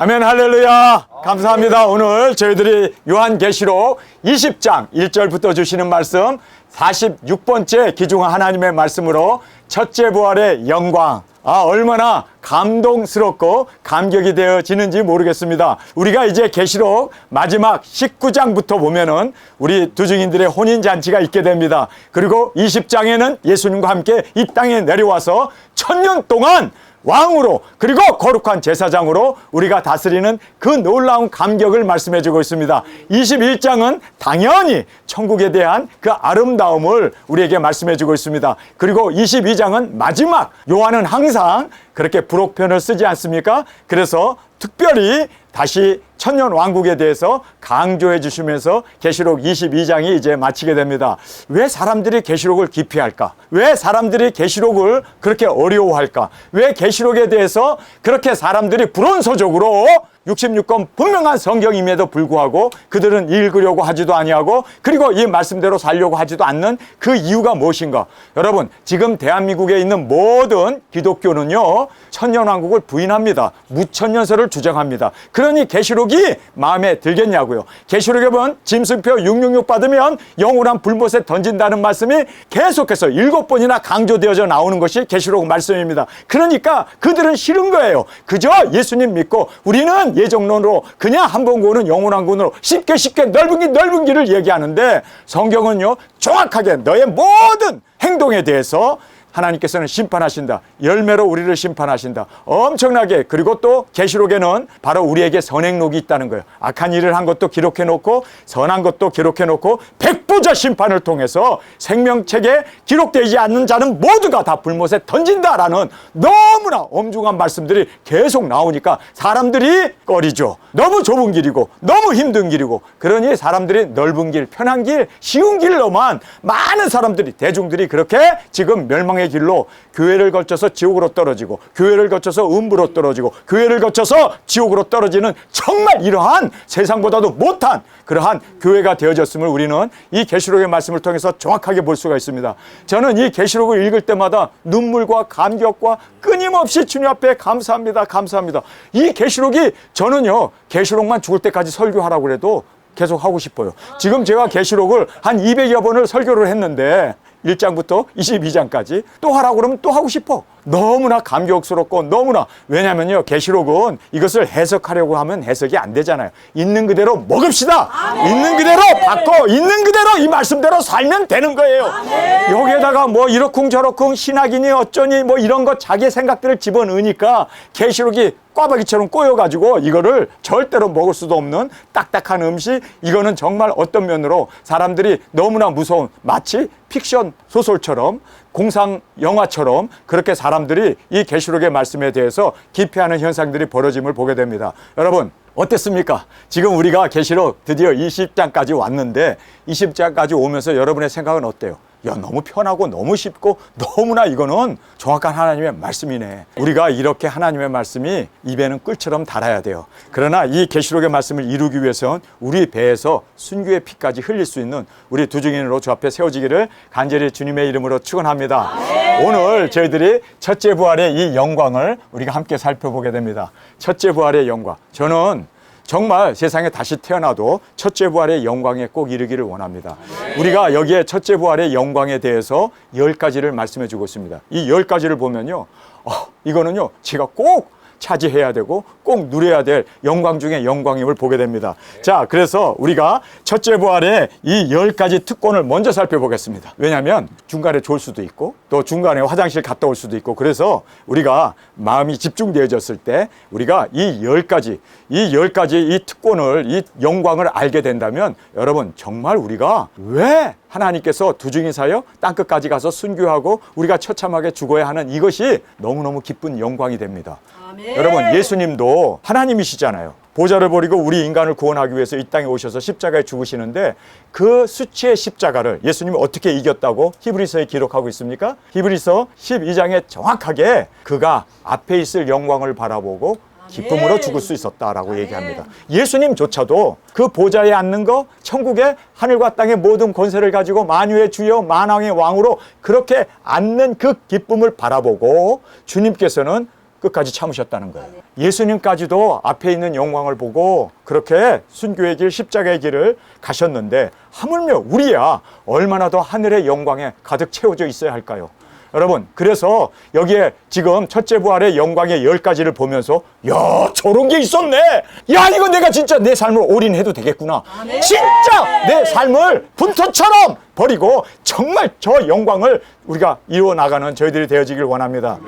아멘, 할렐루야. 감사합니다. 오늘 저희들이 요한계시록 20장 1절부터 주시는 말씀 46번째 기중한 하나님의 말씀으로 첫째 부활의 영광. 얼마나 감동스럽고 감격이 되어지는지 모르겠습니다. 우리가 이제 계시록 마지막 19장부터 보면은 우리 두 증인들의 혼인잔치가 있게 됩니다. 그리고 20장에는 예수님과 함께 이 땅에 내려와서 1000년 동안 왕으로 그리고 거룩한 제사장으로 우리가 다스리는 그 놀라운 감격을 말씀해 주고 있습니다. 21장은 당연히 천국에 대한 그 아름다움을 우리에게 말씀해 주고 있습니다. 그리고 22장은 마지막, 요한은 항상 그렇게 부록편을 쓰지 않습니까? 그래서 특별히 다시 천년 왕국에 대해서 강조해 주시면서 계시록 22장이 이제 마치게 됩니다. 왜 사람들이 계시록을 기피할까? 왜 사람들이 계시록을 그렇게 어려워할까? 왜 계시록에 대해서 그렇게 사람들이 불온서적으로 66권 분명한 성경임에도 불구하고 그들은 읽으려고 하지도 아니하고 그리고 이 말씀대로 살려고 하지도 않는 그 이유가 무엇인가? 여러분, 지금 대한민국에 있는 모든 기독교는요, 천년왕국을 부인합니다. 무천년설을 주장합니다. 그러니 계시록이 마음에 들겠냐고요. 계시록에 보면 짐승표 666 받으면 영원한 불못에 던진다는 말씀이 계속해서 7번이나 강조되어져 나오는 것이 계시록 말씀입니다. 그러니까 그들은 싫은 거예요. 그저 예수님 믿고 우리는 예정론으로 그냥 한 번 구원은 영원한 구원으로 쉽게 넓은 길을 얘기하는데 성경은요, 정확하게 너의 모든 행동에 대해서 하나님께서는 심판하신다. 열매로 우리를 심판하신다. 엄청나게. 그리고 또 계시록에는 바로 우리에게 선행록이 있다는 거예요. 악한 일을 한 것도 기록해 놓고 선한 것도 기록해 놓고 백부자 심판을 통해서 생명책에 기록되지 않는 자는 모두가 다 불못에 던진다라는 너무나 엄중한 말씀들이 계속 나오니까 사람들이 꺼리죠. 너무 좁은 길이고 너무 힘든 길이고, 그러니 사람들이 넓은 길, 편한 길, 쉬운 길로만 많은 사람들이, 대중들이 그렇게 지금 멸망의 길로 교회를 거쳐서 지옥으로 떨어지고 교회를 거쳐서 음부로 떨어지고 교회를 거쳐서 지옥으로 떨어지는 정말 이러한 세상보다도 못한 그러한 교회가 되어졌음을 우리는 이 계시록의 말씀을 통해서 정확하게 볼 수가 있습니다. 저는 이 계시록을 읽을 때마다 눈물과 감격과 끊임없이 주님 앞에 감사합니다. 이 계시록이, 저는요, 계시록만 죽을 때까지 설교하라고 그래도 계속 하고 싶어요. 지금 제가 계시록을 한 200여 번을 설교를 했는데 1장부터 22장까지 또 하라고 그러면 또 하고 싶어. 너무나 감격스럽고 너무나, 왜냐면요, 계시록은 이것을 해석하려고 하면 해석이 안 되잖아요. 있는 그대로 먹읍시다. 있는 그대로 받고 있는 그대로 이 말씀대로 살면 되는 거예요. 여기에다가 뭐 이러쿵저러쿵 신학이니 어쩌니 뭐 이런 거 자기 생각들을 집어넣으니까 계시록이 꽈배기처럼 꼬여가지고 이거를 절대로 먹을 수도 없는 딱딱한 음식. 이거는 정말 어떤 면으로 사람들이 너무나 무서운, 마치 픽션 소설처럼 공상 영화처럼 그렇게 사람들이 이 계시록의 말씀에 대해서 기피하는 현상들이 벌어짐을 보게 됩니다. 여러분, 어땠습니까? 지금 우리가 계시록 드디어 20장까지 왔는데 20장까지 오면서 여러분의 생각은 어때요? 야, 너무 편하고 너무 쉽고 너무나 이거는 정확한 하나님의 말씀이네. 우리가 이렇게 하나님의 말씀이 입에는 꿀처럼 달아야 돼요. 그러나 이 계시록의 말씀을 이루기 위해서는 우리 배에서 순교의 피까지 흘릴 수 있는 우리 두 증인으로 주 앞에 세워지기를 간절히 주님의 이름으로 축원합니다. 오늘 저희들이 첫째 부활의 이 영광을 우리가 함께 살펴보게 됩니다. 첫째 부활의 영광. 저는 정말 세상에 다시 태어나도 첫째 부활의 영광에 꼭 이르기를 원합니다. 우리가 여기에 첫째 부활의 영광에 대해서 10가지를 말씀해 주고 있습니다. 이 10가지를 보면요, 이거는요, 제가 꼭 차지해야 되고 꼭 누려야 될 영광 중에 영광임을 보게 됩니다. 자, 그래서 우리가 첫째 부활의 이 10가지 특권을 먼저 살펴보겠습니다. 왜냐하면 중간에 졸 수도 있고 또 중간에 화장실 갔다 올 수도 있고, 그래서 우리가 마음이 집중되어졌을 때 우리가 이 10가지 이 특권을, 이 영광을 알게 된다면 여러분, 정말 우리가 왜 하나님께서 두 증인 사역 땅끝까지 가서 순교하고 우리가 처참하게 죽어야 하는 이것이 너무너무 기쁜 영광이 됩니다. 아멘. 여러분, 예수님도 하나님이시잖아요. 보좌를 버리고 우리 인간을 구원하기 위해서 이 땅에 오셔서 십자가에 죽으시는데 그 수치의 십자가를 예수님이 어떻게 이겼다고 히브리서에 기록하고 있습니까? 히브리서 12장에 정확하게 그가 앞에 있을 영광을 바라보고 기쁨으로 죽을 수 있었다라고 얘기합니다. 예수님조차도 그 보좌에 앉는 거, 천국의 하늘과 땅의 모든 권세를 가지고 만유의 주여 만왕의 왕으로 그렇게 앉는 그 기쁨을 바라보고 주님께서는 끝까지 참으셨다는 거예요. 예수님까지도 앞에 있는 영광을 보고 그렇게 순교의 길, 십자가의 길을 가셨는데 하물며 우리야 얼마나 더 하늘의 영광에 가득 채워져 있어야 할까요? 여러분, 그래서 여기에 지금 첫째 부활의 영광의 10가지를 보면서 야, 저런 게 있었네. 야, 이거 내가 진짜 내 삶을 올인해도 되겠구나. 진짜 내 삶을 분토처럼 버리고 정말 저 영광을 우리가 이루어 나가는 저희들이 되어지길 원합니다.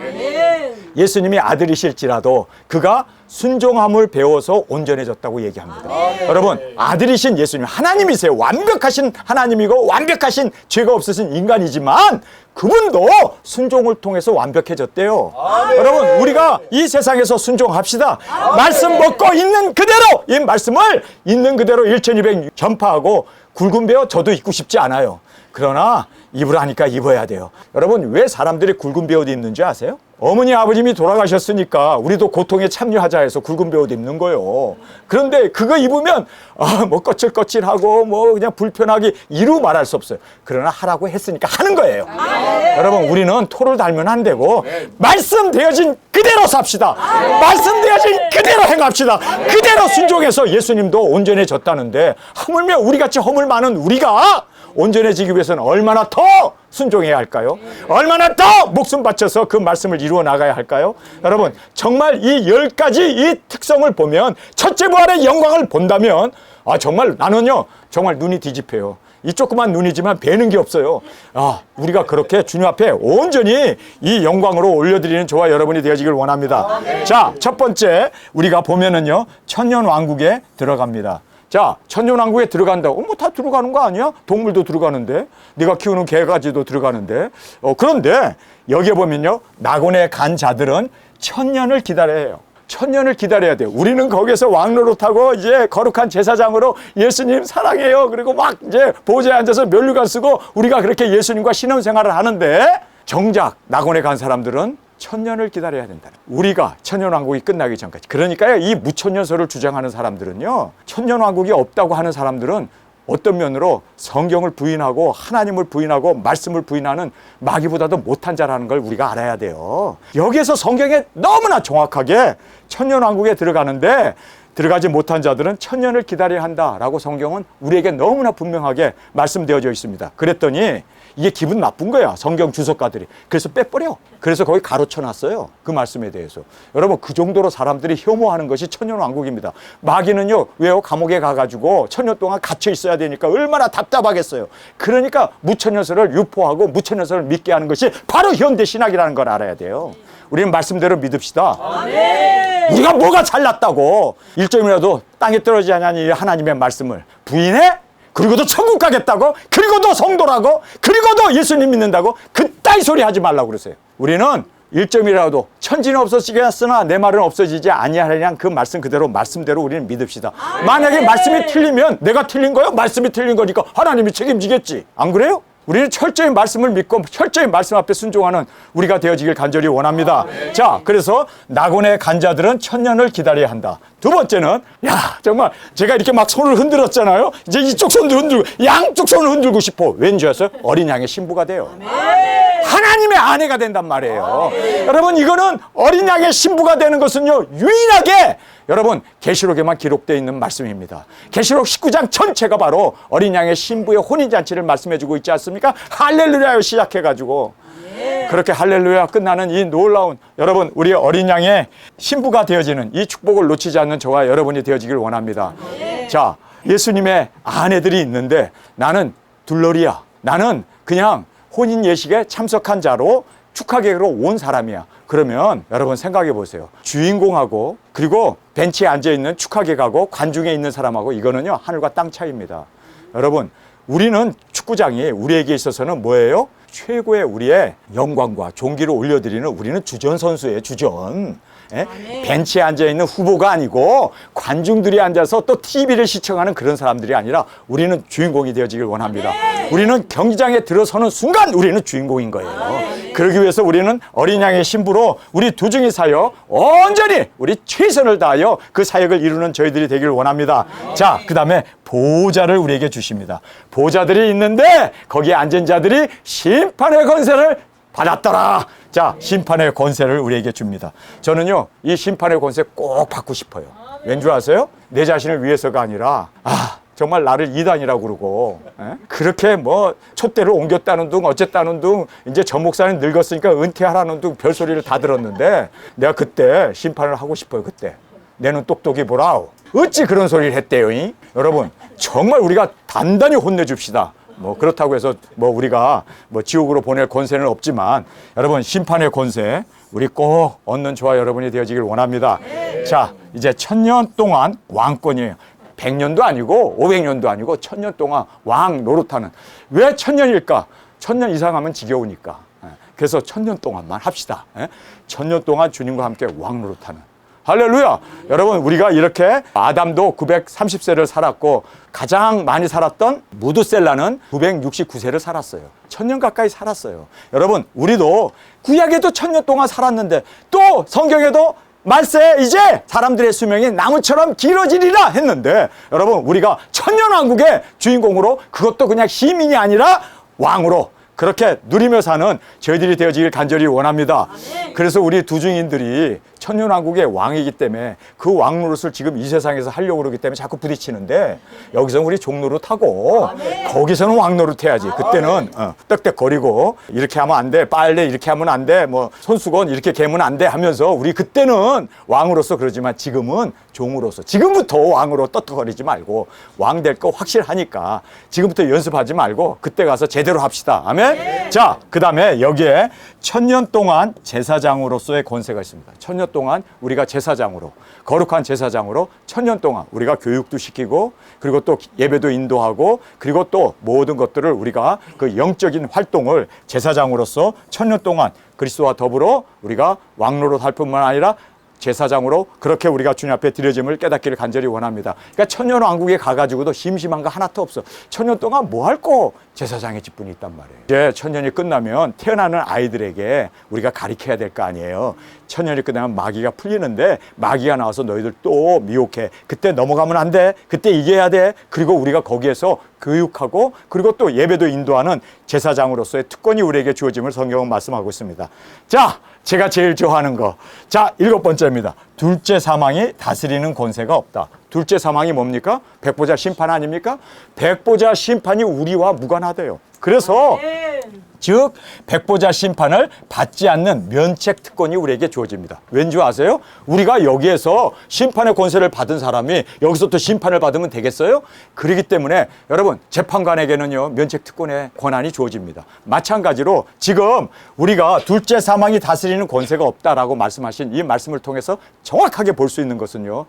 예수님이 아들이실지라도 그가 순종함을 배워서 온전해졌다고 얘기합니다. 여러분, 아들이신 예수님, 하나님이세요. 완벽하신 하나님이고 완벽하신 죄가 없으신 인간이지만 그분도 순종을 통해서 완벽해졌대요. 여러분, 우리가 이 세상에서 순종합시다. 말씀 먹고 있는 그대로 이 말씀을 있는 그대로 1200 전파하고 굵은 배어 저도 입고 싶지 않아요. 그러나 입으라니까 입어야 돼요. 여러분, 왜 사람들이 굵은 배옷 입는지 아세요? 어머니 아버님이 돌아가셨으니까 우리도 고통에 참여하자 해서 굵은 배옷 입는 거예요. 그런데 그거 입으면 뭐 거칠거칠하고 뭐 그냥 불편하게 이루 말할 수 없어요. 그러나 하라고 했으니까 하는 거예요. 여러분, 우리는 토를 달면 안 되고 말씀되어진 그대로 삽시다. 말씀되어진 그대로 행합시다. 그대로 순종해서 예수님도 온전해졌다는데 하물며 우리같이 허물 많은 우리가 온전해지기 위해서는 얼마나 더 순종해야 할까요? 얼마나 더 목숨 바쳐서 그 말씀을 이루어 나가야 할까요? 여러분, 정말 이 10가지 이 특성을 보면 첫째 부활의 영광을 본다면 정말 나는요 정말 눈이 뒤집혀요. 이 조그만 눈이지만 배는 게 없어요. 우리가 그렇게 주님 앞에 온전히 이 영광으로 올려드리는 저와 여러분이 되어지길 원합니다. 자, 첫 번째 우리가 보면은요 천년왕국에 들어갑니다. 자, 천년왕국에 들어간다고 뭐 다 들어가는 거 아니야? 동물도 들어가는데, 네가 키우는 개가지도 들어가는데. 그런데 여기에 보면요 낙원에 간 자들은 천년을 기다려야 해요. 천년을 기다려야 돼요. 우리는 거기서 왕노릇하고 이제 거룩한 제사장으로 예수님 사랑해요. 그리고 막 이제 보좌에 앉아서 면류관 쓰고 우리가 그렇게 예수님과 신혼생활을 하는데 정작 낙원에 간 사람들은 천년을 기다려야 된다. 우리가 천년왕국이 끝나기 전까지. 그러니까요, 이 무천년설을 주장하는 사람들은요, 천년왕국이 없다고 하는 사람들은 어떤 면으로 성경을 부인하고 하나님을 부인하고 말씀을 부인하는 마귀보다도 못한 자라는 걸 우리가 알아야 돼요. 여기에서 성경에 너무나 정확하게 천년왕국에 들어가는데 들어가지 못한 자들은 천년을 기다려야 한다라고 성경은 우리에게 너무나 분명하게 말씀되어져 있습니다. 그랬더니 이게 기분 나쁜 거야, 성경 주석가들이. 그래서 빼버려. 그래서 거기 가로쳐 놨어요, 그 말씀에 대해서. 여러분, 그 정도로 사람들이 혐오하는 것이 천년왕국입니다. 마귀는요, 왜요? 감옥에 가가지고 천년 동안 갇혀 있어야 되니까 얼마나 답답하겠어요. 그러니까 무천년설을 유포하고 무천년설을 믿게 하는 것이 바로 현대신학이라는 걸 알아야 돼요. 우리는 말씀대로 믿읍시다. 우리가 뭐가 잘났다고 1점이라도 땅에 떨어지지 않냐니 하나님의 말씀을 부인해? 그리고도 천국 가겠다고? 그리고도 성도라고? 그리고도 예수님 믿는다고? 그따위 소리 하지 말라고 그러세요. 우리는 1점이라도 천지는 없어지겠으나 내 말은 없어지지 아니하리냐, 그 말씀 그대로 말씀대로 우리는 믿읍시다. 만약에 말씀이 틀리면 내가 틀린 거예요? 말씀이 틀린 거니까 하나님이 책임지겠지. 안 그래요? 우리는 철저히 말씀을 믿고 철저히 말씀 앞에 순종하는 우리가 되어지길 간절히 원합니다. 자, 그래서 낙원의 간 자들은 천년을 기다려야 한다. 두 번째는, 정말 제가 이렇게 막 손을 흔들었잖아요. 이제 이쪽 손도 흔들고 양쪽 손을 흔들고 싶어. 왠지 아세요? 어린 양의 신부가 돼요. 하나님의 아내가 된단 말이에요. 여러분, 이거는 어린 양의 신부가 되는 것은요 유일하게 여러분 계시록에만 기록되어 있는 말씀입니다. 계시록 19장 전체가 바로 어린 양의 신부의 혼인잔치를 말씀해주고 있지 않습니까? 할렐루야요 시작해가지고 그렇게 할렐루야 끝나는 이 놀라운, 여러분, 우리 어린 양의 신부가 되어지는 이 축복을 놓치지 않는 저와 여러분이 되어지길 원합니다. 자, 예수님의 아내들이 있는데 나는 둘러리야. 나는 그냥 혼인 예식에 참석한 자로 축하객으로 온 사람이야. 그러면 여러분 생각해 보세요. 주인공하고 그리고 벤치에 앉아있는 축하객하고 관중에 있는 사람하고 이거는요 하늘과 땅 차이입니다. 여러분, 우리는 축구장이 우리에게 있어서는 뭐예요? 최고의 우리의 영광과 존귀를 올려드리는, 우리는 주전 선수예요. 주전. 벤치에 앉아있는 후보가 아니고 관중들이 앉아서 또 TV를 시청하는 그런 사람들이 아니라 우리는 주인공이 되어지길 원합니다. 우리는 경기장에 들어서는 순간 우리는 주인공인 거예요. 그러기 위해서 우리는 어린 양의 신부로 우리 두중이 사역 온전히 우리 최선을 다하여 그 사역을 이루는 저희들이 되길 원합니다. 자, 그 다음에 보호자를 우리에게 주십니다. 보호자들이 있는데 거기에 앉은 자들이 심판의 권세를 받았더라. 자, 심판의 권세를 우리에게 줍니다. 저는요, 이 심판의 권세 꼭 받고 싶어요. 왠 줄 아세요? 내 자신을 위해서가 아니라 정말 나를 이단이라고 그러고 그렇게 뭐 촛대를 옮겼다는 둥 어쨌다는 둥 이제 전 목사는 늙었으니까 은퇴하라는 둥 별소리를 다 들었는데 내가 그때 심판을 하고 싶어요. 그때 내 눈 똑똑히 보라오. 어찌 그런 소리를 했대요. 여러분 정말 우리가 단단히 혼내줍시다. 뭐 그렇다고 해서 뭐 우리가 뭐 지옥으로 보낼 권세는 없지만 여러분 심판의 권세 우리 꼭 얻는 저와 여러분이 되어지길 원합니다. 자, 이제 1000년 동안 왕권이에요. 100년도 아니고 500년도 아니고 1000년 동안 왕 노릇하는. 왜 1000년일까? 1000년 이상 하면 지겨우니까. 그래서 1000년 동안만 합시다. 1000년 동안 주님과 함께 왕 노릇하는. 할렐루야. 여러분 우리가 이렇게 아담도 930세를 살았고 가장 많이 살았던 무드셀라는 969세를 살았어요. 1000년 가까이 살았어요. 여러분 우리도 구약에도 1000년 동안 살았는데 또 성경에도 말세 이제 사람들의 수명이 나무처럼 길어지리라 했는데 여러분 우리가 천년왕국의 주인공으로 그것도 그냥 시민이 아니라 왕으로 그렇게 누리며 사는 저희들이 되어지길 간절히 원합니다. 그래서 우리 두 증인들이 천년왕국의 왕이기 때문에 그 왕 노릇을 지금 이 세상에서 하려고 그러기 때문에 자꾸 부딪히는데 여기서는 우리 종 노릇하고 거기서는 왕 노릇해야지. 그때는 떽떽거리고 이렇게 하면 안 돼, 빨래 이렇게 하면 안 돼, 뭐 손수건 이렇게 개면 안 돼 하면서 우리 그때는 왕으로서 그러지만 지금은 종으로서 지금부터 왕으로 떳떳거리지 말고 왕 될 거 확실하니까 지금부터 연습하지 말고 그때 가서 제대로 합시다. 아멘. 자, 그 다음에 여기에 1000년 동안 제사장으로서의 권세가 있습니다. 1000년 동안 우리가 제사장으로 거룩한 제사장으로 1000년 동안 우리가 교육도 시키고 그리고 또 예배도 인도하고 그리고 또 모든 것들을 우리가 그 영적인 활동을 제사장으로서 1000년 동안 그리스도와 더불어 우리가 왕노릇 할 뿐만 아니라 제사장으로 그렇게 우리가 주님 앞에 드려짐을 깨닫기를 간절히 원합니다. 그러니까 천년 왕국에 가가지고도 심심한 거 하나도 없어. 천년 동안 뭐 할 거? 제사장의 직분이 있단 말이에요. 이제 천년이 끝나면 태어나는 아이들에게 우리가 가르쳐야 될 거 아니에요. 천년이 끝나면 마귀가 풀리는데 마귀가 나와서 너희들 또 미혹해. 그때 넘어가면 안 돼. 그때 이겨야 돼. 그리고 우리가 거기에서 교육하고 그리고 또 예배도 인도하는 제사장으로서의 특권이 우리에게 주어짐을 성경은 말씀하고 있습니다. 자, 제가 제일 좋아하는 거. 자, 7번째입니다. 둘째 사망이 다스리는 권세가 없다. 둘째 사망이 뭡니까? 백보자 심판 아닙니까? 백보자 심판이 우리와 무관하대요. 그래서 즉 백보자 심판을 받지 않는 면책 특권이 우리에게 주어집니다. 왠지 아세요? 우리가 여기에서 심판의 권세를 받은 사람이 여기서 또 심판을 받으면 되겠어요? 그렇기 때문에 여러분 재판관에게는요 면책 특권의 권한이 주어집니다. 마찬가지로 지금 우리가 둘째 사망이 다스리는 권세가 없다라고 말씀하신 이 말씀을 통해서 정확하게 볼 수 있는 것은요,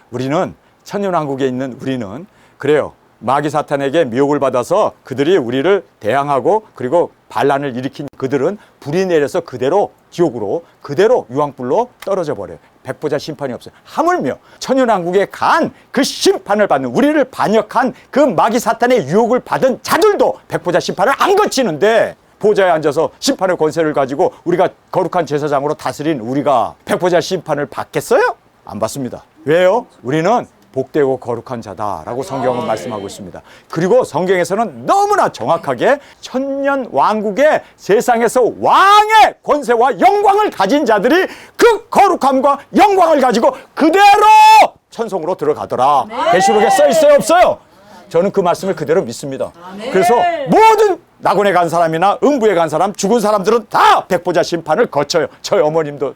우리는 천년왕국에 있는 우리는 그래요. 마귀 사탄에게 미혹을 받아서 그들이 우리를 대항하고 그리고 반란을 일으킨 그들은 불이 내려서 그대로 지옥으로 그대로 유황불로 떨어져 버려요. 백보자 심판이 없어요. 하물며 천년왕국에 간 그 심판을 받는 우리를 반역한 그 마귀 사탄의 유혹을 받은 자들도 백보자 심판을 안 거치는데 보좌에 앉아서 심판의 권세를 가지고 우리가 거룩한 제사장으로 다스린 우리가 백보자 심판을 받겠어요? 안 받습니다. 왜요? 우리는 복되고 거룩한 자다라고 성경은 말씀하고 있습니다. 그리고 성경에서는 너무나 정확하게 천년 왕국의 세상에서 왕의 권세와 영광을 가진 자들이 그 거룩함과 영광을 가지고 그대로 천성으로 들어가더라. 계시록에 써 있어요, 없어요? 저는 그 말씀을 그대로 믿습니다. 그래서 모든 낙원에 간 사람이나 음부에 간 사람, 죽은 사람들은 다 백보자 심판을 거쳐요. 저희 어머님도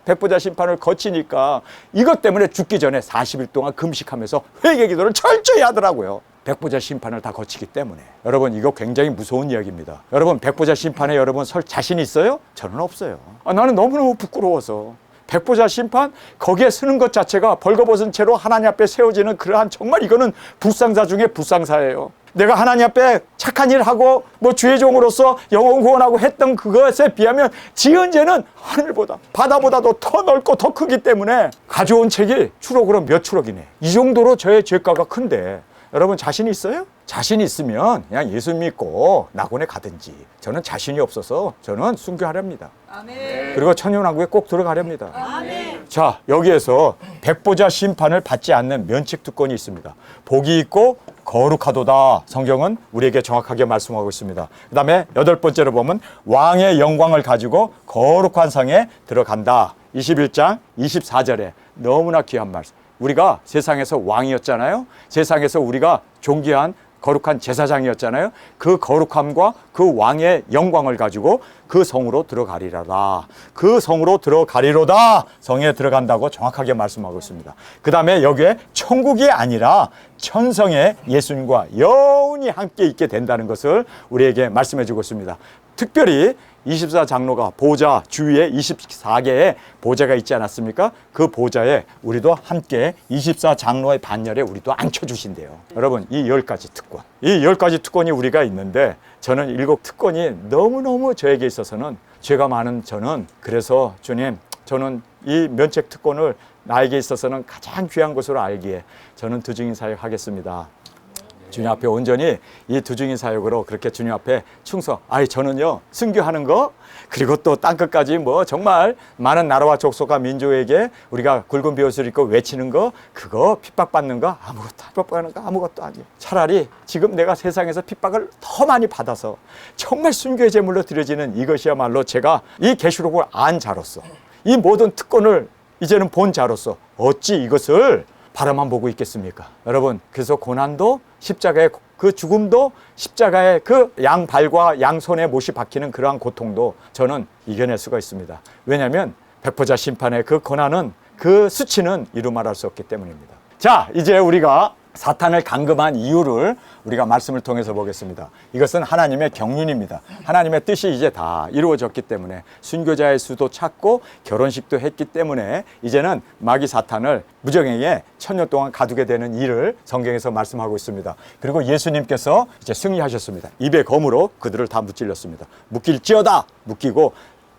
백보자 심판을 거치니까 이것 때문에 죽기 전에 40일 동안 금식하면서 회개 기도를 철저히 하더라고요. 백보자 심판을 다 거치기 때문에. 여러분 이거 굉장히 무서운 이야기입니다. 여러분 백보자 심판에 여러분 설 자신 있어요? 저는 없어요. 나는 너무너무 부끄러워서. 백보자 심판? 거기에 서는 것 자체가 벌거벗은 채로 하나님 앞에 세워지는 그러한 정말 이거는 불상사 중에 불상사예요. 내가 하나님 앞에 착한 일을 하고 뭐 주의 종으로서 영혼 구원하고 했던 그것에 비하면 지은 죄는 하늘보다 바다보다도 더 넓고 더 크기 때문에 가져온 책이 추록으로 몇 추록이네. 이 정도로 저의 죄가가 큰데 여러분 자신 있어요? 자신 있으면 그냥 예수 믿고 낙원에 가든지. 저는 자신이 없어서 저는 순교하렵니다. 아멘. 그리고 천년왕국에 꼭 들어가렵니다. 아멘. 자, 여기에서 백보자 심판을 받지 않는 면책특권이 있습니다. 복이 있고 거룩하도다. 성경은 우리에게 정확하게 말씀하고 있습니다. 그 다음에 8번째로 보면 왕의 영광을 가지고 거룩한 성에 들어간다. 21장 24절에 너무나 귀한 말씀. 우리가 세상에서 왕이었잖아요. 세상에서 우리가 존귀한 거룩한 제사장이었잖아요. 그 거룩함과 그 왕의 영광을 가지고 그 성으로 들어가리라다. 그 성으로 들어가리로다. 성에 들어간다고 정확하게 말씀하고 있습니다. 그 다음에 여기에 천국이 아니라 천성에 예수님과 영원히 함께 있게 된다는 것을 우리에게 말씀해 주고 있습니다. 특별히 24장로가 보좌 주위에 24개의 보좌가 있지 않았습니까? 그 보좌에 우리도 함께 24장로의 반열에 우리도 앉혀주신대요. 여러분, 이 10가지 특권, 이 10가지 특권이 우리가 있는데 저는 7 특권이 너무너무 저에게 있어서는 죄가 많은 저는 그래서 주님, 저는 이 면책 특권을 나에게 있어서는 가장 귀한 것으로 알기에 저는 두증인 사역 하겠습니다. 주님 앞에 온전히 이 두증인 사역으로 그렇게 주님 앞에 충성. 저는요, 순교하는 거, 그리고 또 땅끝까지 뭐 정말 많은 나라와 족속과 민족에게 우리가 굵은 베옷을 입고 외치는 거, 그거 핍박받는 거 아무것도 아니에요. 차라리 지금 내가 세상에서 핍박을 더 많이 받아서 정말 순교의 제물로 드려지는 이것이야말로 제가 이 계시록을 안 자로서 이 모든 특권을 이제는 본 자로서 어찌 이것을 바라만 보고 있겠습니까? 여러분, 그래서 고난도 십자가의 그 죽음도 십자가의 그 양발과 양손에 못이 박히는 그러한 고통도 저는 이겨낼 수가 있습니다. 왜냐하면 백보자 심판의 그 고난은 그 수치는 이루 말할 수 없기 때문입니다. 자, 이제 우리가 사탄을 감금한 이유를 우리가 말씀을 통해서 보겠습니다. 이것은 하나님의 경륜입니다. 하나님의 뜻이 이제 다 이루어졌기 때문에 순교자의 수도 찾고 결혼식도 했기 때문에 이제는 마귀 사탄을 무정행에 1000년 동안 가두게 되는 일을 성경에서 말씀하고 있습니다. 그리고 예수님께서 이제 승리하셨습니다. 입의 검으로 그들을 다 무찔렀습니다. 묶일지어다 묶이고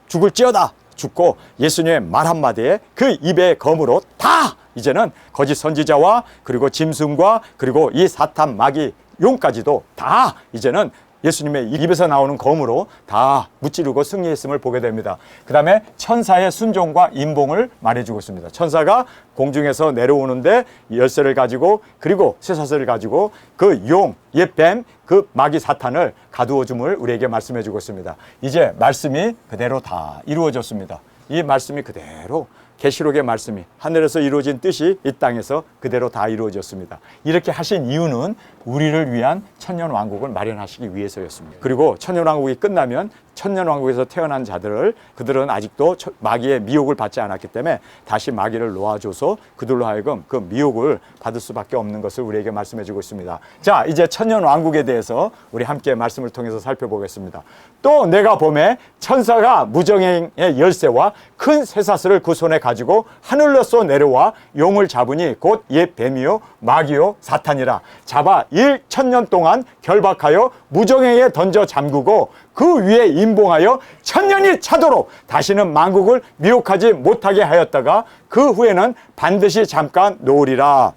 죽을지어다 죽고 예수님의 말 한마디에 그 입의 검으로 다 이제는 거짓 선지자와 그리고 짐승과 그리고 이 사탄 마귀 용까지도 다 이제는 예수님의 입에서 나오는 검으로 다 무찌르고 승리했음을 보게 됩니다. 그 다음에 천사의 순종과 인봉을 말해주고 있습니다. 천사가 공중에서 내려오는데 열쇠를 가지고 그리고 쇠사슬을 가지고 그 용, 옛뱀, 그 마귀 사탄을 가두어 줌을 우리에게 말씀해 주고 있습니다. 이제 말씀이 그대로 다 이루어졌습니다. 이 말씀이 그대로 계시록의 말씀이 하늘에서 이루어진 뜻이 이 땅에서 그대로 다 이루어졌습니다. 이렇게 하신 이유는 우리를 위한 천년왕국을 마련하시기 위해서였습니다. 그리고 천년왕국이 끝나면 천년왕국에서 태어난 자들을 그들은 아직도 마귀의 미혹을 받지 않았기 때문에 다시 마귀를 놓아줘서 그들로 하여금 그 미혹을 받을 수밖에 없는 것을 우리에게 말씀해 주고 있습니다. 자, 이제 천년왕국에 대해서 우리 함께 말씀을 통해서 살펴보겠습니다. 또 내가 보매 천사가 무정행의 열쇠와 큰 쇠사슬을 그 손에 가지고 하늘로서 내려와 용을 잡으니 곧 옛 뱀이요 마귀요 사탄이라 잡아 1000년 동안 결박하여 무정행에 던져 잠그고 그 위에 임봉하여 1000년이 차도록 다시는 만국을 미혹하지 못하게 하였다가 그 후에는 반드시 잠깐 놓으리라.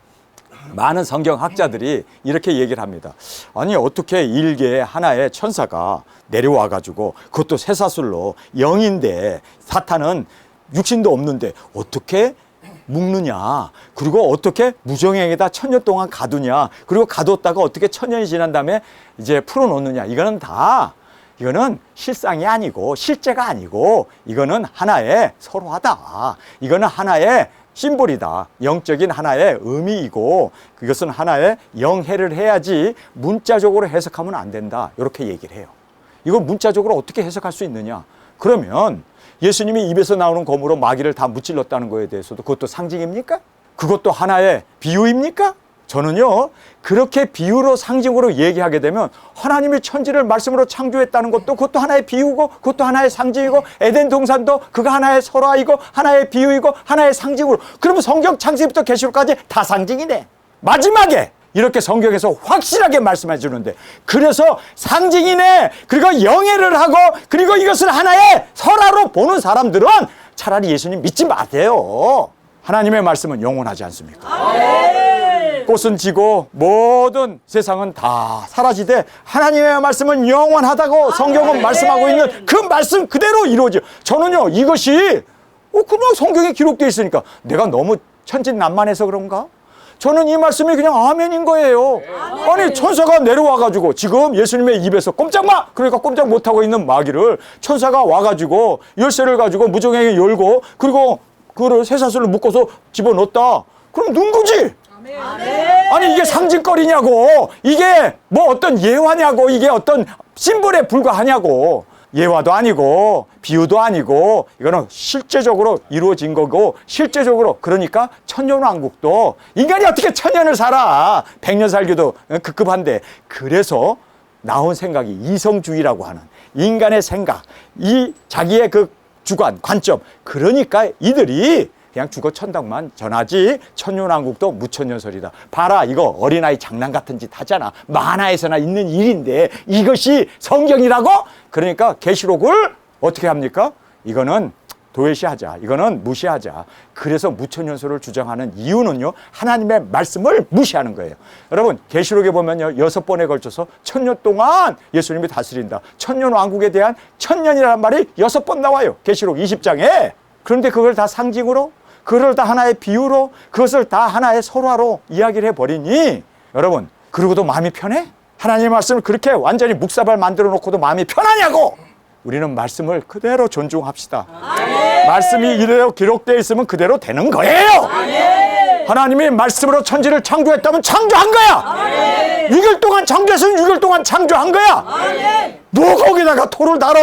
많은 성경학자들이 이렇게 얘기를 합니다. 아니 어떻게 일개의 하나의 천사가 내려와 가지고 그것도 쇠사슬로 영인데 사탄은 육신도 없는데 어떻게 묶느냐, 그리고 어떻게 무정행에다 1000년 동안 가두냐, 그리고 가뒀다가 어떻게 1000년이 지난 다음에 이제 풀어놓느냐. 이거는 실상이 아니고 실제가 아니고 이거는 하나의 설화다. 이거는 하나의 심볼이다. 영적인 하나의 의미이고 그것은 하나의 영해를 해야지 문자적으로 해석하면 안 된다. 이렇게 얘기를 해요. 이걸 문자적으로 어떻게 해석할 수 있느냐. 그러면 예수님이 입에서 나오는 검으로 마귀를 다 무찔렀다는 거에 대해서도 그것도 상징입니까? 그것도 하나의 비유입니까? 저는요, 그렇게 비유로 상징으로 얘기하게 되면 하나님이 천지를 말씀으로 창조했다는 것도 그것도 하나의 비유고 그것도 하나의 상징이고 에덴 동산도 그거 하나의 설화이고 하나의 비유이고 하나의 상징으로, 그러면 성경 창세기부터 계시록까지 다 상징이네. 마지막에 이렇게 성경에서 확실하게 말씀해 주는데, 그래서 상징이네, 그리고 영예를 하고 그리고 이것을 하나의 설화로 보는 사람들은 차라리 예수님 믿지 마세요. 하나님의 말씀은 영원하지 않습니까? 꽃은 지고 모든 세상은 다 사라지되 하나님의 말씀은 영원하다고 성경은 말씀하고 있는 그 말씀 그대로 이루어져. 저는요, 이것이 그냥 성경에 기록되어 있으니까 내가 너무 천진난만해서 그런가? 저는 이 말씀이 그냥 아멘인 거예요. 아니 천사가 내려와가지고 지금 예수님의 입에서 꼼짝마! 그러니까 꼼짝 못하고 있는 마귀를 천사가 와가지고 열쇠를 가지고 무정에게 열고 그리고 그를 쇠사슬로 묶어서 집어넣었다. 그럼 눈거지. 아니 이게 상징거리냐고, 이게 뭐 어떤 예화냐고, 이게 어떤 심벌에 불과하냐고. 예화도 아니고 비유도 아니고 이거는 실제적으로 이루어진 거고, 실제적으로 그러니까 천년왕국도 인간이 어떻게 천년을 살아, 100년 살기도 급급한데, 그래서 나온 생각이 이성주의라고 하는 인간의 생각, 이 자기의 그 주관, 관점, 그러니까 이들이 그냥 죽어 천당만 전하지 천년왕국도 무천년설이다. 봐라, 이거 어린아이 장난 같은 짓 하잖아. 만화에서나 있는 일인데 이것이 성경이라고? 그러니까 계시록을 어떻게 합니까? 이거는 도외시하자, 이거는 무시하자. 그래서 무천년설을 주장하는 이유는요, 하나님의 말씀을 무시하는 거예요. 여러분, 계시록에 보면요 6번에 걸쳐서 1000년 동안 예수님이 다스린다, 천년왕국에 대한 천년이라는 말이 6번 나와요, 계시록 20장에. 그런데 그걸 다 상징으로, 그걸 다 하나의 비유로, 그것을 다 하나의 설화로 이야기를 해버리니 여러분, 그러고도 마음이 편해? 하나님의 말씀을 그렇게 완전히 묵사발 만들어 놓고도 마음이 편하냐고. 우리는 말씀을 그대로 존중합시다. 말씀이 이대로 기록되어 있으면 그대로 되는 거예요. 하나님이 말씀으로 천지를 창조했다면 창조한 거야. 6일 동안 창조했으면 6일 동안 창조한 거야. 너 거기다가 토를 달아.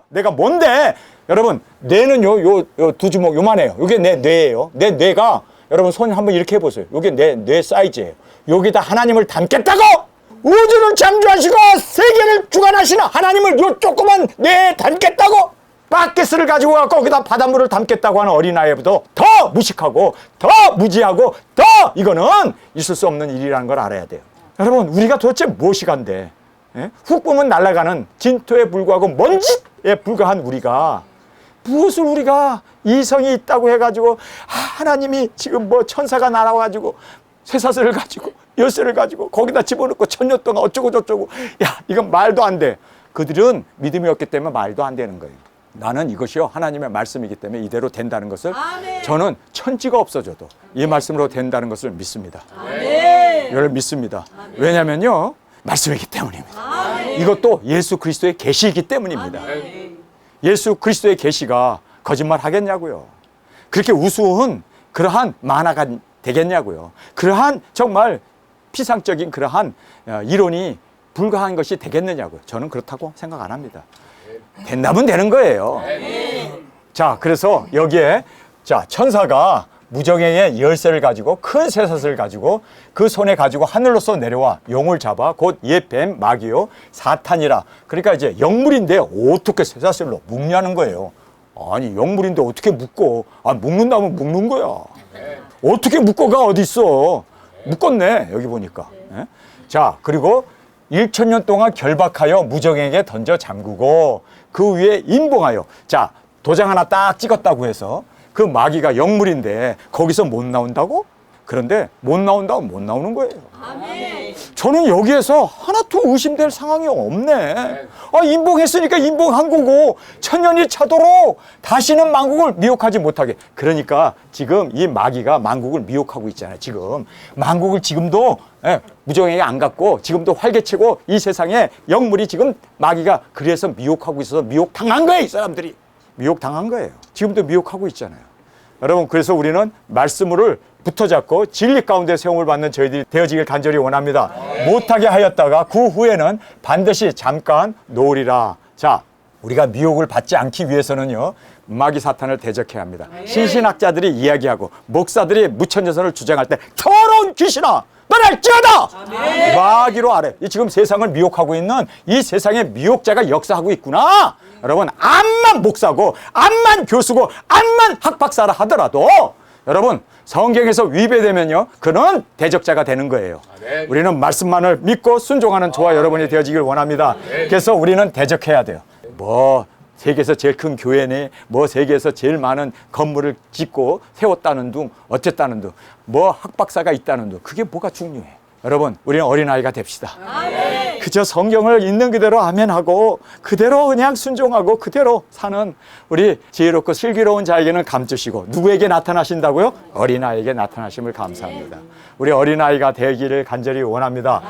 내가 뭔데? 여러분, 뇌는요, 요 두 주먹 요만해요. 이게 내 뇌예요. 내 뇌가, 여러분 손 한번 이렇게 해보세요. 이게 내 뇌 사이즈예요. 여기다 하나님을 담겠다고? 우주를 창조하시고 세계를 주관하시는 하나님을 요 조그만 뇌에 담겠다고? 바켓을 가지고 와서 거기다 바닷물을 담겠다고 하는 어린아이보다 더 무식하고 더 무지하고 더 이거는 있을 수 없는 일이라는 걸 알아야 돼요. 여러분, 우리가 도대체 무엇이간데, 훅 보면 날아가는 진토에 불과하고 먼지에 불과한 우리가 무엇을 우리가 이성이 있다고 해가지고 하나님이 지금 뭐 천사가 날아와가지고 쇠사슬을 가지고 열쇠를 가지고 거기다 집어넣고 1000년 동안 어쩌고 저쩌고, 야, 이건 말도 안 돼. 그들은 믿음이 없기 때문에 말도 안 되는 거예요. 나는 이것이요 하나님의 말씀이기 때문에 이대로 된다는 것을, 저는 천지가 없어져도 이 말씀으로 된다는 것을 믿습니다. 이걸 믿습니다. 왜냐면요, 말씀이기 때문입니다. 이것도 예수 그리스도의 계시이기 때문입니다. 예수 그리스도의 계시가 거짓말 하겠냐고요. 그렇게 우스운 그러한 만화가 되겠냐고요. 그러한 정말 피상적인 그러한 이론이 불가한 것이 되겠느냐고요. 저는 그렇다고 생각 안 합니다. 된다면 되는 거예요. 자, 그래서 여기에 자, 천사가 무정행의 열쇠를 가지고 큰 쇠사슬을 가지고 그 손에 가지고 하늘로서 내려와 용을 잡아 곧 옛 뱀 마귀요 사탄이라. 그러니까 이제 영물인데 어떻게 쇠사슬로 묶냐는 거예요. 아니, 영물인데 어떻게 묶어? 아, 묶는다면 묶는 거야. 어떻게 묶어가 어디 있어? 묶었네, 여기 보니까. 자, 그리고 1000년 동안 결박하여 무정행에 던져 잠그고 그 위에 임봉하여. 자, 도장 하나 딱 찍었다고 해서 그 마귀가 영물인데 거기서 못 나온다고? 그런데 못 나온다고 못 나오는 거예요. 저는 여기에서 하나도 의심될 상황이 없네. 아, 임봉했으니까 임봉한 거고 천년이 차도록 다시는 만국을 미혹하지 못하게. 그러니까 지금 이 마귀가 만국을 미혹하고 있잖아요. 지금 만국을 지금도 무정행이 안 갖고 지금도 활개치고 이 세상에 영물이 지금 마귀가 그래서 미혹하고 있어서 미혹당한 거예요. 이 사람들이 미혹당한 거예요. 지금도 미혹하고 있잖아요. 여러분, 그래서 우리는 말씀을 붙어잡고 진리 가운데 세움을 받는 저희들이 되어지길 간절히 원합니다. 못하게 하였다가 그 후에는 반드시 잠깐 놓으리라. 자, 우리가 미혹을 받지 않기 위해서는요, 마귀 사탄을 대적해야 합니다. 신신학자들이 이야기하고 목사들이 무천년설을 주장할 때 더러운 귀신아, 너를 알지어다! 마귀로 아래. 지금 세상을 미혹하고 있는 이 세상의 미혹자가 역사하고 있구나. 여러분, 암만 목사고 암만 교수고 암만 학박사라 하더라도 여러분, 성경에서 위배되면요, 그는 대적자가 되는 거예요. 우리는 말씀만을 믿고 순종하는 저와 여러분이 되어지길 원합니다. 그래서 우리는 대적해야 돼요. 뭐 세계에서 제일 큰 교회네, 뭐 세계에서 제일 많은 건물을 짓고 세웠다는 둥, 어쨌다는 둥, 뭐 학박사가 있다는 둥, 그게 뭐가 중요해? 여러분, 우리는 어린아이가 됩시다. 그저 성경을 있는 그대로 아멘하고 그대로 그냥 순종하고 그대로 사는 우리 지혜롭고 슬기로운 자에게는 감추시고 누구에게 나타나신다고요? 어린아이에게 나타나심을 감사합니다. 우리 어린아이가 되기를 간절히 원합니다.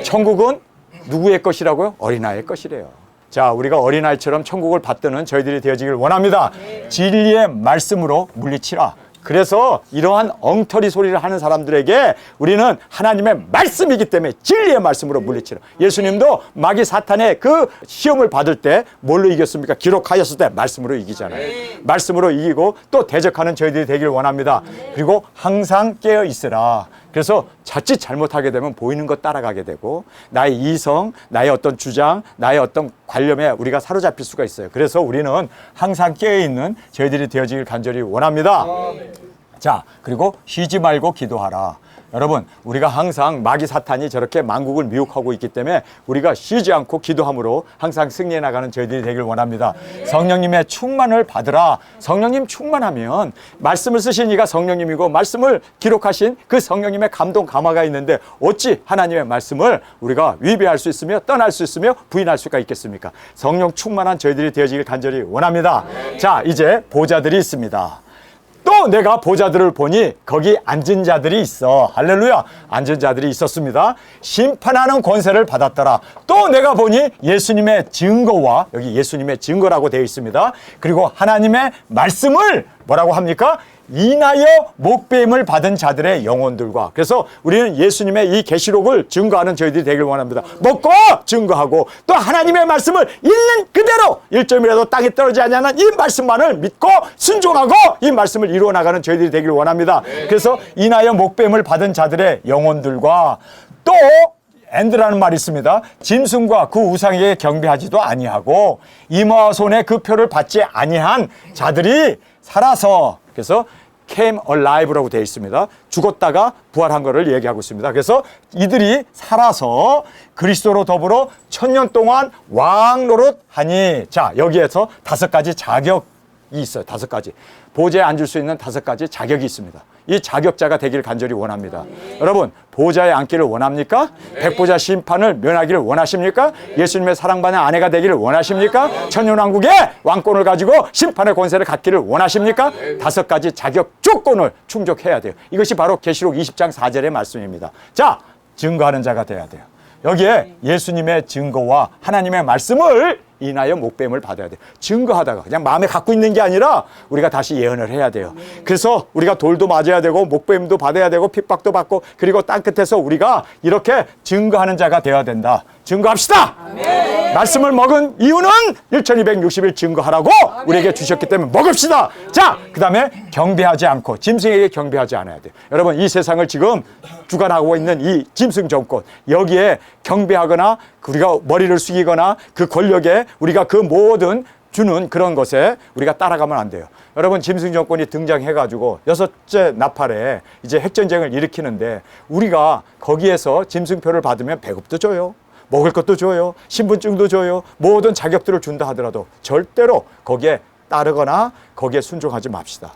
천국은 누구의 것이라고요? 어린아이의 것이래요. 자, 우리가 어린아이처럼 천국을 받드는 저희들이 되어지길 원합니다. 진리의 말씀으로 물리치라. 그래서 이러한 엉터리 소리를 하는 사람들에게 우리는 하나님의 말씀이기 때문에 진리의 말씀으로 물리치라. 예수님도 마귀 사탄의 그 시험을 받을 때 뭘로 이겼습니까? 기록하였을 때 말씀으로 이기잖아요. 말씀으로 이기고 또 대적하는 저희들이 되길 원합니다. 그리고 항상 깨어 있으라. 그래서 자칫 잘못하게 되면 보이는 것 따라가게 되고 나의 이성, 나의 어떤 주장, 나의 어떤 관념에 우리가 사로잡힐 수가 있어요. 그래서 우리는 항상 깨어있는 저희들이 되어지길 간절히 원합니다. 자, 그리고 쉬지 말고 기도하라. 여러분, 우리가 항상 마귀 사탄이 저렇게 만국을 미혹하고 있기 때문에 우리가 쉬지 않고 기도함으로 항상 승리해 나가는 저희들이 되길 원합니다. 성령님의 충만을 받으라. 성령님 충만하면 말씀을 쓰신 이가 성령님이고 말씀을 기록하신 그 성령님의 감동 감화가 있는데 어찌 하나님의 말씀을 우리가 위배할 수 있으며 떠날 수 있으며 부인할 수가 있겠습니까? 성령 충만한 저희들이 되어지길 간절히 원합니다. 자, 이제 보좌들이 있습니다. 또 내가 보좌들을 보니 거기 앉은 자들이 있어. 할렐루야. 앉은 자들이 있었습니다. 심판하는 권세를 받았더라. 또 내가 보니 예수님의 증거와, 여기 예수님의 증거라고 되어 있습니다. 그리고 하나님의 말씀을 뭐라고 합니까? 인하여 목배임을 받은 자들의 영혼들과. 그래서 우리는 예수님의 이 계시록을 증거하는 저희들이 되길 원합니다. 먹고 증거하고 또 하나님의 말씀을 있는 그대로 1점이라도 땅에 떨어지지 않는 이 말씀만을 믿고 순종하고 이 말씀을 이루어 나가는 저희들이 되길 원합니다. 그래서 인하여 목배임을 받은 자들의 영혼들과 또 앤드라는 말이 있습니다. 짐승과 그 우상에게 경배하지도 아니하고 이마와 손에 그 표를 받지 아니한 자들이 살아서, 그래서 came alive라고 되어 있습니다. 죽었다가 부활한 것을 얘기하고 있습니다. 그래서 이들이 살아서 그리스도로 더불어 1000년 동안 왕 노릇하니. 자, 여기에서 5가지 자격이 있어요. 5가지. 보좌에 앉을 수 있는 5가지 자격이 있습니다. 이 자격자가 되길 간절히 원합니다. 여러분, 보좌에 앉기를 원합니까? 백보자 심판을 면하기를 원하십니까? 예수님의 사랑받는 아내가 되기를 원하십니까? 천년왕국의 왕권을 가지고 심판의 권세를 갖기를 원하십니까? 5가지 자격 조건을 충족해야 돼요. 이것이 바로 계시록 20장 4절의 말씀입니다. 자, 증거하는 자가 돼야 돼요. 여기에 예수님의 증거와 하나님의 말씀을 인하여 목배임을 받아야 돼요. 증거하다가 그냥 마음에 갖고 있는 게 아니라 우리가 다시 예언을 해야 돼요. 그래서 우리가 돌도 맞아야 되고 목배임도 받아야 되고 핍박도 받고 그리고 땅끝에서 우리가 이렇게 증거하는 자가 되어야 된다. 증거합시다. 아멘. 말씀을 먹은 이유는 1260일 증거하라고 우리에게 주셨기 때문에 먹읍시다. 자, 그 다음에 경배하지 않고 짐승에게 경배하지 않아야 돼요. 여러분, 이 세상을 지금 주관하고 있는 이 짐승 정권, 여기에 경배하거나 우리가 머리를 숙이거나 그 권력에 우리가 그 모든 주는 그런 것에 우리가 따라가면 안 돼요. 여러분, 짐승 정권이 등장해가지고 6째 나팔에 이제 핵전쟁을 일으키는데 우리가 거기에서 짐승표를 받으면 배급도 줘요. 먹을 것도 줘요. 신분증도 줘요. 모든 자격들을 준다 하더라도 절대로 거기에 따르거나 거기에 순종하지 맙시다.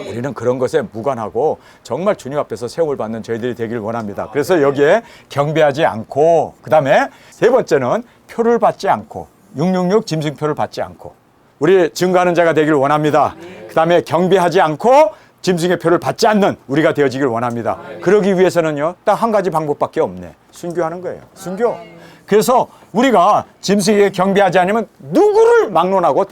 우리는 그런 것에 무관하고 정말 주님 앞에서 세움을 받는 저희들이 되길 원합니다. 그래서 여기에 경배하지 않고, 그 다음에 3번째는 표를 받지 않고, 666 짐승표를 받지 않고, 우리 증거하는 자가 되길 원합니다. 그 다음에 경배하지 않고 짐승의 표를 받지 않는 우리가 되어지길 원합니다. 그러기 위해서는요, 딱 한 가지 방법밖에 없네. 순교하는 거예요. 순교. 그래서 우리가 짐승에게 경배하지 않으면 누구를 막론하고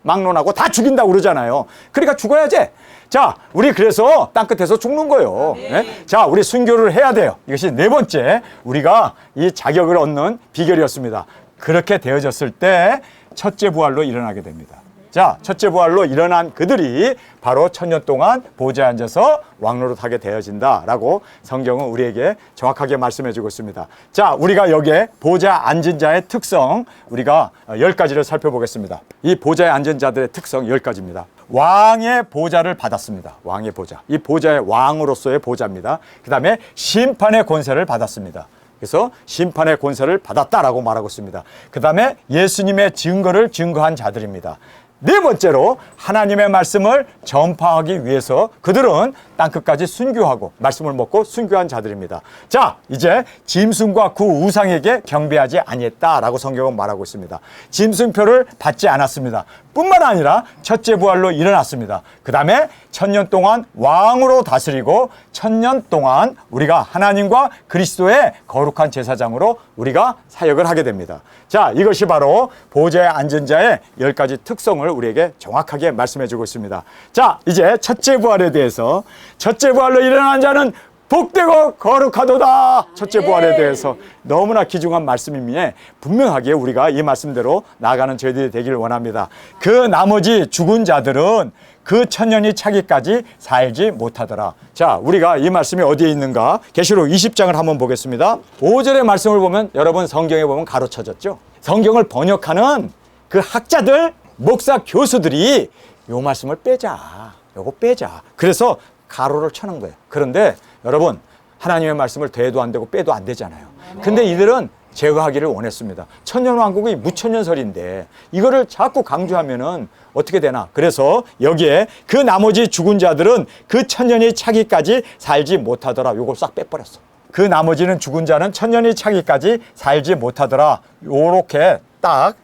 막론하고 다 죽인다고 그러잖아요. 그러니까 죽어야지. 자, 우리 그래서 땅끝에서 죽는 거예요. 네? 자, 우리 순교를 해야 돼요. 이것이 4번째 우리가 이 자격을 얻는 비결이었습니다. 그렇게 되어졌을 때 첫째 부활로 일어나게 됩니다. 자, 첫째 부활로 일어난 그들이 바로 1000년 동안 보좌에 앉아서 왕노릇하게 되어진다라고 성경은 우리에게 정확하게 말씀해 주고 있습니다. 자, 우리가 여기에 보좌에 앉은 자의 특성, 우리가 10가지를 살펴보겠습니다. 이 보좌에 앉은 자들의 특성 10가지입니다. 왕의 보좌를 받았습니다. 왕의 보좌. 이 보좌의 왕으로서의 보좌입니다. 그 다음에 심판의 권세를 받았습니다. 그래서 심판의 권세를 받았다라고 말하고 있습니다. 그 다음에 예수님의 증거를 증거한 자들입니다. 네 번째로 하나님의 말씀을 전파하기 위해서 그들은 땅끝까지 순교하고 말씀을 먹고 순교한 자들입니다. 자, 이제 짐승과 그 우상에게 경배하지 아니했다라고 성경은 말하고 있습니다. 짐승표를 받지 않았습니다. 뿐만 아니라 첫째 부활로 일어났습니다. 그 다음에 1000년 동안 왕으로 다스리고 1000년 동안 우리가 하나님과 그리스도의 거룩한 제사장으로 우리가 사역을 하게 됩니다. 자, 이것이 바로 보좌에 앉은 자의 10가지 특성을 우리에게 정확하게 말씀해 주고 있습니다. 자, 이제 첫째 부활에 대해서 첫째 부활로 일어난 자는 복되고 거룩하도다. 첫째 부활에 대해서 너무나 귀중한 말씀이기에 분명하게 우리가 이 말씀대로 나아가는 저희들이 되기를 원합니다. 그 나머지 죽은 자들은 그 1000년이 차기까지 살지 못하더라. 자, 우리가 이 말씀이 어디에 있는가? 계시록 20장을 한번 보겠습니다. 5절의 말씀을 보면 여러분 성경에 보면 가로쳐졌죠. 성경을 번역하는 그 학자들, 목사 교수들이 요 말씀을 빼자. 요거 빼자. 그래서 가로를 쳐는 거예요. 그런데 여러분, 하나님의 말씀을 대도 안 되고 빼도 안 되잖아요. 근데 이들은 제거하기를 원했습니다. 천년왕국이 무천년설인데 이거를 자꾸 강조하면은 어떻게 되나. 그래서 여기에 그 나머지 죽은 자들은 그 1000년이 차기까지 살지 못하더라. 요걸 싹 빼버렸어. 그 나머지는 죽은 자는 1000년이 차기까지 살지 못하더라. 요렇게 딱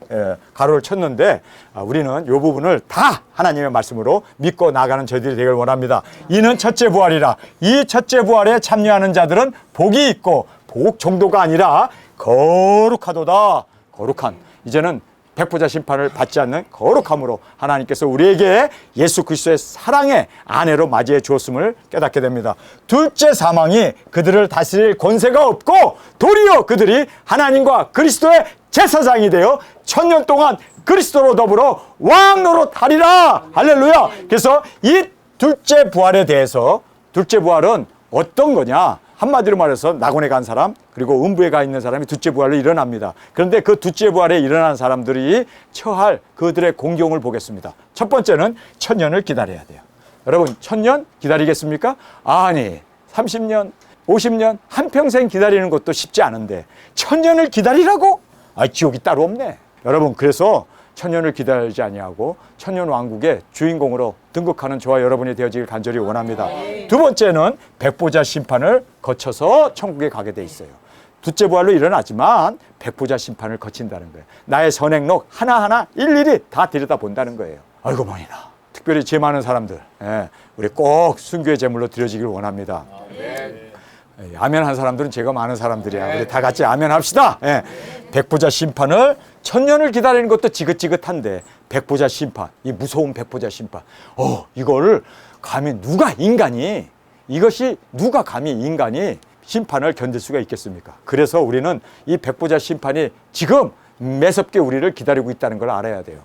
가로를 쳤는데 우리는 이 부분을 다 하나님의 말씀으로 믿고 나가는 저희들이 되길 원합니다. 이는 첫째 부활이라. 이 첫째 부활에 참여하는 자들은 복이 있고 복 정도가 아니라 거룩하도다. 거룩한, 이제는 백보자 심판을 받지 않는 거룩함으로 하나님께서 우리에게 예수 그리스도의 사랑의 아내로 맞이해 주었음을 깨닫게 됩니다. 둘째 사망이 그들을 다스릴 권세가 없고 도리어 그들이 하나님과 그리스도의 제사장이 되어 1000년 동안 그리스도로 더불어 왕노릇하리라. 할렐루야. 그래서 이 둘째 부활에 대해서, 둘째 부활은 어떤 거냐? 한마디로 말해서 낙원에 간 사람, 그리고 음부에 가 있는 사람이 둘째 부활로 일어납니다. 그런데 그 둘째 부활에 일어난 사람들이 처할 그들의 공경을 보겠습니다. 첫 번째는 1000년을 기다려야 돼요. 여러분, 1000년 기다리겠습니까? 아니, 30년, 50년, 한평생 기다리는 것도 쉽지 않은데 1000년을 기다리라고? 지옥이 따로 없네. 여러분, 그래서 1000년을 기다리지 아니하고 1000년 왕국의 주인공으로 등극하는 저와 여러분이 되어지길 간절히 원합니다. 두 번째는 백보자 심판을 거쳐서 천국에 가게 돼 있어요. 둘째 부활로 일어나지만 백보자 심판을 거친다는 거예요. 나의 선행록 하나하나 일일이 다 들여다본다는 거예요. 아이고 뭐니나. 특별히 죄 많은 사람들, 우리 꼭 순교의 제물로 드려지길 원합니다. 아멘 한 사람들은 죄가 많은 사람들이야. 우리 다 같이 아멘 합시다. 백보자 심판을 1000년을 기다리는 것도 지긋지긋한데 백보자 심판, 이 무서운 백보자 심판, 이거를 감히 누가 인간이, 이것이 누가 감히 인간이 심판을 견딜 수가 있겠습니까? 그래서 우리는 이 백보자 심판이 지금 매섭게 우리를 기다리고 있다는 걸 알아야 돼요.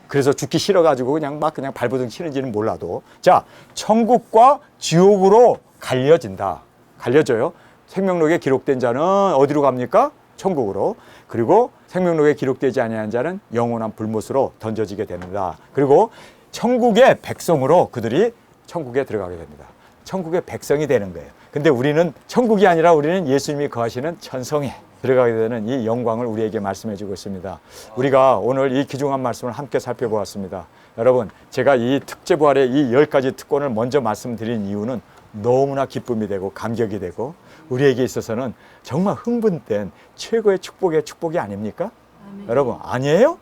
그래서 죽기 싫어가지고 그냥 발버둥 치는지는 몰라도, 자, 천국과 지옥으로 갈려져요. 생명록에 기록된 자는 어디로 갑니까? 천국으로. 그리고 생명록에 기록되지 아니한 자는 영원한 불못으로 던져지게 됩니다. 그리고 천국의 백성으로 그들이 천국에 들어가게 됩니다. 천국의 백성이 되는 거예요. 근데 우리는 천국이 아니라 우리는 예수님이 거하시는 천성에 들어가게 되는 이 영광을 우리에게 말씀해 주고 있습니다. 우리가 오늘 이 귀중한 말씀을 함께 살펴보았습니다. 여러분, 제가 이 특제 부활의 이 10가지 특권을 먼저 말씀드린 이유는 너무나 기쁨이 되고 감격이 되고 우리에게 있어서는 정말 흥분된 최고의 축복이 아닙니까? 아멘. 여러분, 아니에요?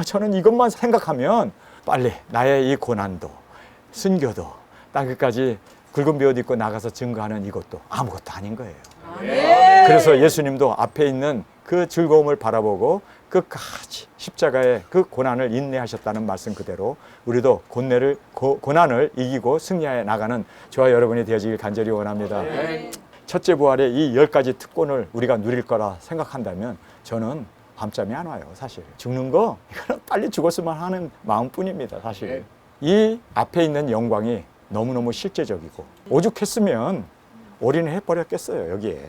저는 이것만 생각하면 빨리 나의 이 고난도, 순교도, 땅끝까지 굵은 벼옷 입고 나가서 증거하는 이것도 아무것도 아닌 거예요. 아멘. 그래서 예수님도 앞에 있는 그 즐거움을 바라보고 끝까지 십자가의 그 고난을 인내하셨다는 말씀 그대로 우리도 고난을 이기고 승리하여 나가는 저와 여러분이 되어지길 간절히 원합니다. 첫째 부활의 이 10가지 특권을 우리가 누릴 거라 생각한다면 저는 밤잠이 안 와요. 사실 죽는 거 이거는 빨리 죽었으면 하는 마음뿐입니다. 사실 이 앞에 있는 영광이 너무너무 실제적이고 오죽했으면 올인을 해버렸겠어요. 여기에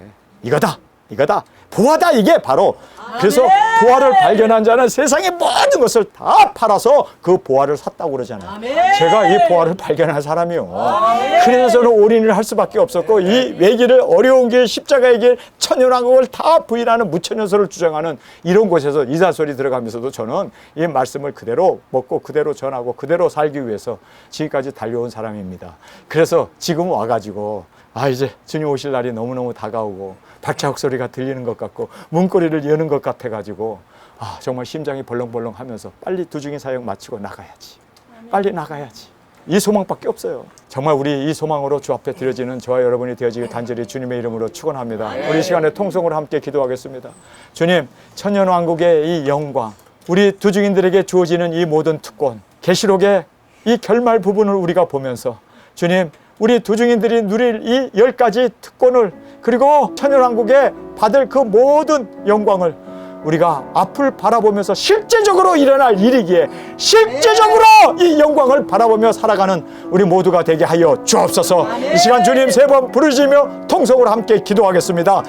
이거다 이거다. 부활다. 이게 바로 그래서 부활을 발견한 자는 세상의 모든 것을 다 팔아서 그 부활을 샀다고 그러잖아요. 제가 이 부활을 발견한 사람이요. 그래서 저는 올인을 할 수밖에 없었고 이 외길을 어려운 길 십자가의 길 천연왕국을 다 부인하는 무천연설을 주장하는 이런 곳에서 이사소리 들어가면서도 저는 이 말씀을 그대로 먹고 그대로 전하고 그대로 살기 위해서 지금까지 달려온 사람입니다. 그래서 지금 와가지고 이제 주님 오실 날이 너무너무 다가오고 발자국 소리가 들리는 것 같고 문고리를 여는 것 같아가지고 정말 심장이 벌렁벌렁 하면서 빨리 두중인 사역 마치고 나가야지. 빨리 나가야지. 이 소망밖에 없어요. 정말 우리 이 소망으로 주 앞에 드려지는 저와 여러분이 되어지길 간절히 주님의 이름으로 축원합니다. 우리 시간에 통성으로 함께 기도하겠습니다. 주님, 천년왕국의 이 영광, 우리 두중인들에게 주어지는 이 모든 특권, 계시록의 이 결말 부분을 우리가 보면서 주님, 우리 두중인들이 누릴 이 10가지 특권을 그리고 천연왕국에 받을 그 모든 영광을 우리가 앞을 바라보면서 실제적으로 일어날 일이기에 실제적으로 이 영광을 바라보며 살아가는 우리 모두가 되게 하여 주옵소서. 이 시간 주님 3번 부르시며 통성으로 함께 기도하겠습니다.